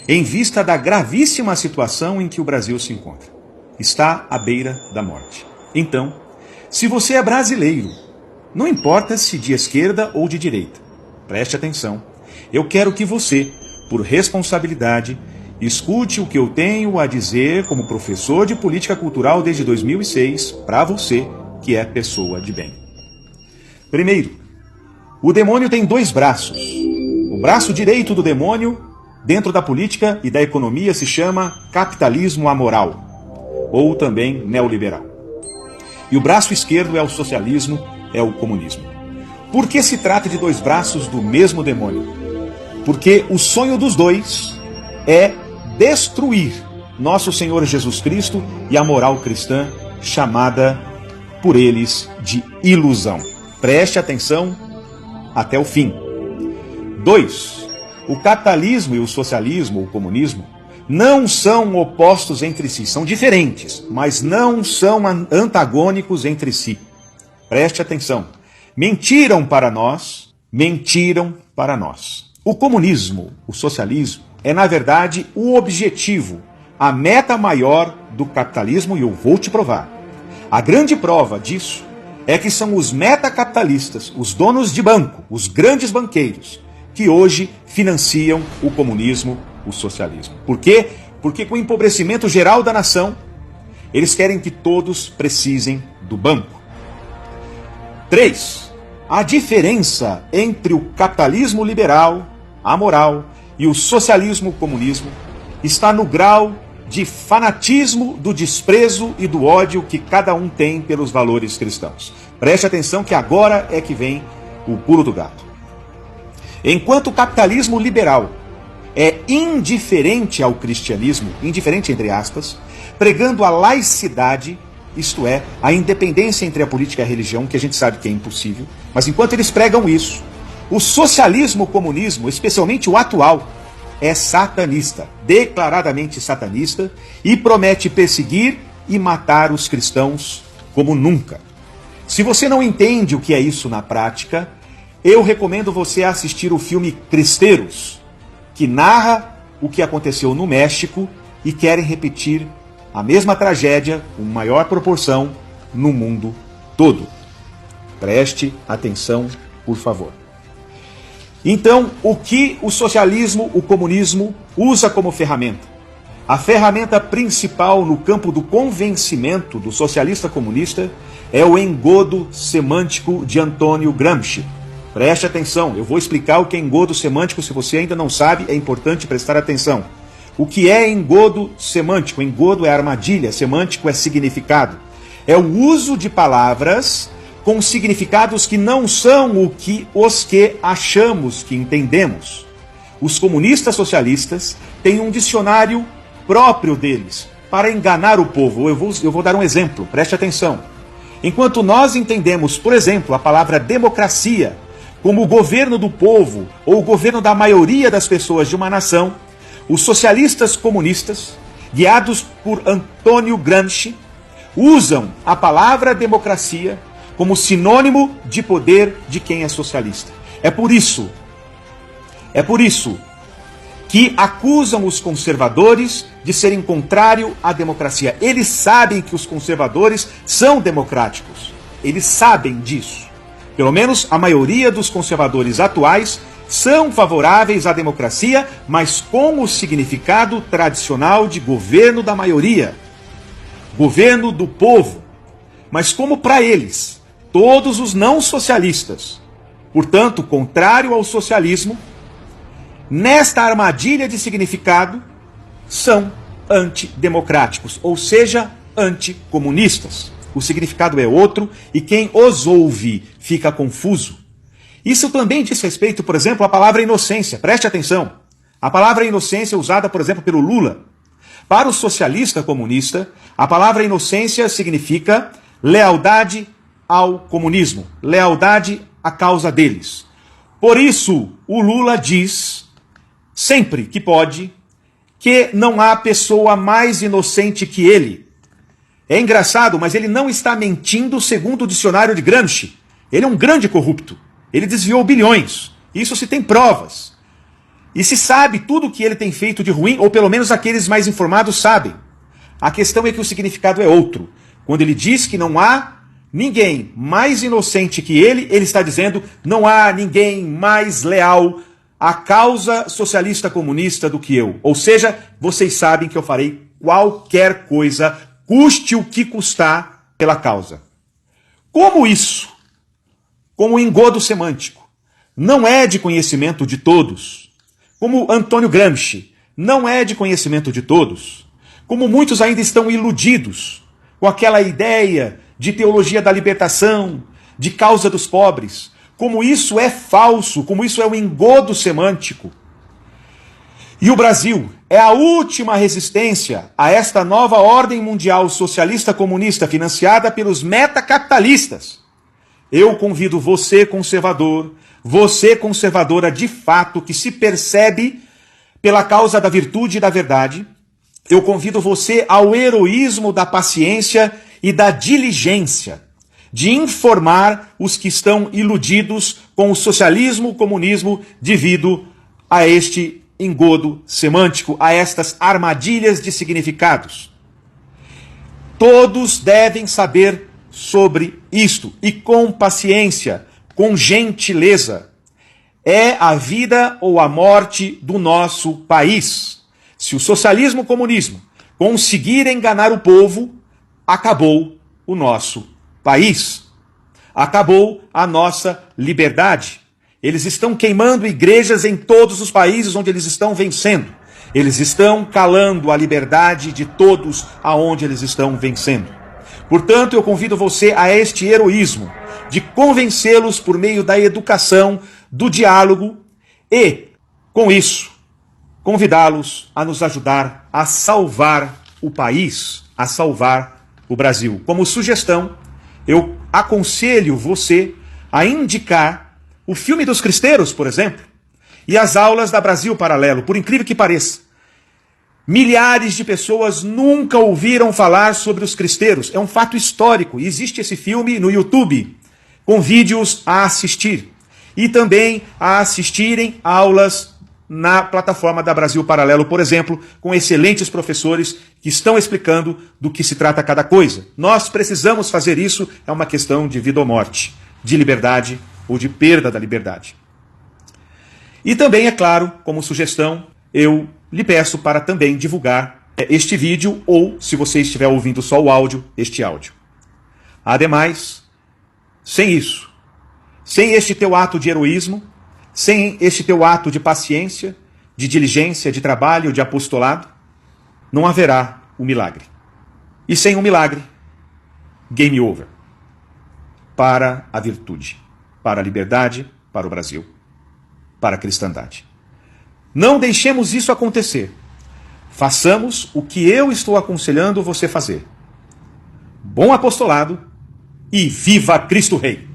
em vista da gravíssima situação em que o Brasil se encontra. Está à beira da morte. Então, se você é brasileiro, não importa se de esquerda ou de direita, preste atenção. Eu quero que você, por responsabilidade, escute o que eu tenho a dizer como professor de política cultural desde 2006 para você que é pessoa de bem. Primeiro, o demônio tem dois braços. O braço direito do demônio, dentro da política e da economia, se chama capitalismo amoral, ou também neoliberal. E o braço esquerdo é o socialismo, é o comunismo. Por que se trata de dois braços do mesmo demônio? Porque o sonho dos dois é destruir nosso Senhor Jesus Cristo e a moral cristã, chamada por eles de ilusão. Preste atenção até o fim. 2. O capitalismo e o socialismo, o comunismo, não são opostos entre si, são diferentes, mas não são antagônicos entre si. Preste atenção. Mentiram para nós. O comunismo, o socialismo, é na verdade o objetivo, a meta maior do capitalismo, e eu vou te provar. A grande prova disso é que são os metacapitalistas, os donos de banco, os grandes banqueiros, que hoje financiam o comunismo, o socialismo. Por quê? Porque com o empobrecimento geral da nação, eles querem que todos precisem do banco. 3. A diferença entre o capitalismo liberal, amoral, e o socialismo, comunismo, está no grau de fanatismo, do desprezo e do ódio que cada um tem pelos valores cristãos. Preste atenção que agora é que vem o pulo do gato. Enquanto o capitalismo liberal é indiferente ao cristianismo, indiferente entre aspas, pregando a laicidade, isto é, a independência entre a política e a religião, que a gente sabe que é impossível, mas enquanto eles pregam isso, o socialismo, o comunismo, especialmente o atual, é satanista, declaradamente satanista, e promete perseguir e matar os cristãos como nunca. Se você não entende o que é isso na prática, eu recomendo você assistir o filme Cristeiros, que narra o que aconteceu no México e querem repetir a mesma tragédia, com maior proporção, no mundo todo. Preste atenção, por favor. Então, o que o socialismo, o comunismo, usa como ferramenta? A ferramenta principal no campo do convencimento do socialista comunista é o engodo semântico de Antônio Gramsci. Preste atenção, eu vou explicar o que é engodo semântico, se você ainda não sabe, é importante prestar atenção. O que é engodo semântico? Engodo é armadilha, semântico é significado. É o uso de palavras com significados que não são os que achamos que entendemos. Os comunistas socialistas têm um dicionário próprio deles para enganar o povo. Eu vou dar um exemplo, preste atenção. Enquanto nós entendemos, por exemplo, a palavra democracia como o governo do povo ou o governo da maioria das pessoas de uma nação, os socialistas comunistas, guiados por Antônio Gramsci, usam a palavra democracia como sinônimo de poder de quem é socialista. É por isso que acusam os conservadores de serem contrário à democracia. Eles sabem que os conservadores são democráticos. Eles sabem disso. Pelo menos a maioria dos conservadores atuais são favoráveis à democracia, mas com o significado tradicional de governo da maioria, governo do povo. Mas como para eles, todos os não socialistas, portanto, contrário ao socialismo, nesta armadilha de significado, são antidemocráticos, ou seja, anticomunistas. O significado é outro e quem os ouve fica confuso. Isso também diz respeito, por exemplo, à palavra inocência. Preste atenção. A palavra inocência é usada, por exemplo, pelo Lula. Para o socialista comunista, a palavra inocência significa lealdade ao comunismo, lealdade à causa deles. Por isso, o Lula diz, sempre que pode, que não há pessoa mais inocente que ele. É engraçado, mas ele não está mentindo segundo o dicionário de Gramsci. Ele é um grande corrupto. Ele desviou bilhões. Isso se tem provas. E se sabe tudo o que ele tem feito de ruim, ou pelo menos aqueles mais informados sabem. A questão é que o significado é outro. Quando ele diz que não há ninguém mais inocente que ele está dizendo não há ninguém mais leal à causa socialista comunista do que eu. Ou seja, vocês sabem que eu farei qualquer coisa, custe o que custar, pela causa. Como isso, como engodo semântico, não é de conhecimento de todos, como Antônio Gramsci não é de conhecimento de todos, como muitos ainda estão iludidos com aquela ideia de teologia da libertação, de causa dos pobres, como isso é falso, como isso é um engodo semântico. E o Brasil é a última resistência a esta nova ordem mundial socialista comunista financiada pelos metacapitalistas. Eu convido você, conservadora de fato, que se percebe pela causa da virtude e da verdade, eu convido você ao heroísmo da paciência e da diligência, de informar os que estão iludidos com o socialismo, o comunismo, devido a este engodo semântico, a estas armadilhas de significados. Todos devem saber sobre isto, e com paciência, com gentileza. É a vida ou a morte do nosso país. Se o socialismo e o comunismo conseguir enganar o povo, acabou o nosso país. Acabou a nossa liberdade. Eles estão queimando igrejas em todos os países onde eles estão vencendo. Eles estão calando a liberdade de todos aonde eles estão vencendo. Portanto, eu convido você a este heroísmo de convencê-los por meio da educação, do diálogo e, com isso, convidá-los a nos ajudar a salvar o país, a salvar o Brasil. Como sugestão, eu aconselho você a indicar o filme dos Cristeiros, por exemplo, e as aulas da Brasil Paralelo, por incrível que pareça. Milhares de pessoas nunca ouviram falar sobre os cristeiros. É um fato histórico. Existe esse filme no YouTube, com vídeos a assistir. E também a assistirem aulas na plataforma da Brasil Paralelo, por exemplo, com excelentes professores que estão explicando do que se trata cada coisa. Nós precisamos fazer isso, é uma questão de vida ou morte, de liberdade ou de perda da liberdade. E também, é claro, como sugestão, eu lhe peço para também divulgar este vídeo ou, se você estiver ouvindo só o áudio, este áudio. Ademais, sem isso, sem este teu ato de heroísmo, sem este teu ato de paciência, de diligência, de trabalho, de apostolado, não haverá o milagre. E sem o milagre, game over. Para a virtude, para a liberdade, para o Brasil, para a cristandade. Não deixemos isso acontecer. Façamos o que eu estou aconselhando você fazer. Bom apostolado e viva Cristo Rei!